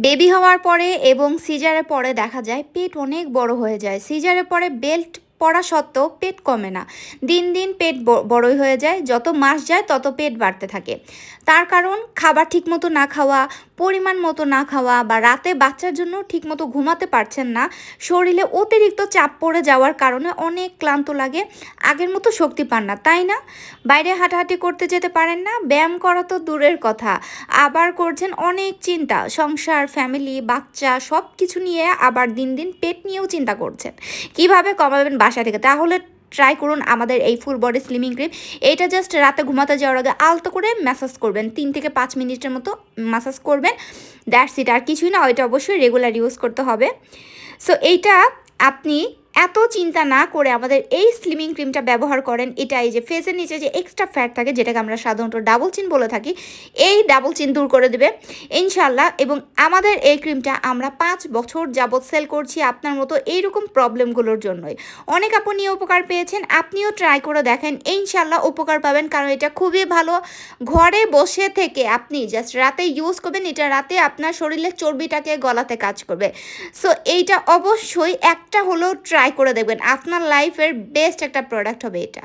Baby হওয়ার পরে এবং সিজারের পরে দেখা যায় পেট অনেক বড় হয়ে যায়। সিজারের পরে বেল্ট পরা সত্ত্বেও পেট কমে না। দিন দিন পেট বড়ই হয়ে যায়। যত মাস যায় তত পেট বাড়তে থাকে। তার কারণ খাবার ঠিকমতো না খাওয়া, পরিমাণ মতো না খাওয়া, বা রাতে বাচ্চার জন্য ঠিকমতো ঘুমাতে পারছেন না। শরীরে অতিরিক্ত চাপ পড়ে যাওয়ার কারণে অনেক ক্লান্ত লাগে। আগের মতো শক্তি পান না, তাই না? বাইরে হাঁটাহাঁটি করতে যেতে পারেন না, ব্যায়াম করা তো দূরের কথা। আবার করছেন অনেক চিন্তা, সংসার, ফ্যামিলি, বাচ্চা সব কিছু নিয়ে, আবার দিন দিন পেট নিয়েও চিন্তা করছেন কিভাবে কমাবেন বাসা থেকে। তাহলে ট্রাই করুন আমাদের এই ফুল বডি স্লিমিং ক্রিম। এইটা জাস্ট রাতে ঘুমাতে যাওয়ার আগে আলতো করে ম্যাসাজ করবেন, 3 থেকে 5 মিনিটের মতো ম্যাসাজ করবেন। দ্যাটস ইট, আর কিছুই না। ওইটা অবশ্যই রেগুলার ইউজ করতে হবে। সো এইটা আপনি এত চিন্তা না করে আমাদের এই স্লিমিং ক্রিমটা ব্যবহার করেন। এটা এই যে ফেসের নিচে যে এক্সট্রা ফ্যাট থাকে, যেটাকে আমরা সাধারণত ডাবল চিন বলে থাকি, এই ডাবল চিন দূর করে দেবে ইনশাল্লাহ। এবং আমাদের এই ক্রিমটা আমরা 5 বছর যাবৎ সেল করছি আপনার মতো এইরকম প্রবলেমগুলোর জন্যই। অনেক আপু নিয়ে উপকার পেয়েছেন, আপনিও ট্রাই করে দেখেন, ইনশাল্লাহ উপকার পাবেন। কারণ এটা খুবই ভালো। ঘরে বসে থেকে আপনি জাস্ট রাতে ইউজ করবেন, এটা রাতে আপনার শরীরের চর্বিটাকে গলাতে কাজ করবে। সো এইটা অবশ্যই একটা হলেও ট্রাই করে দেখবেন, আপনার লাইফের বেস্ট একটা প্রোডাক্ট হবে এটা।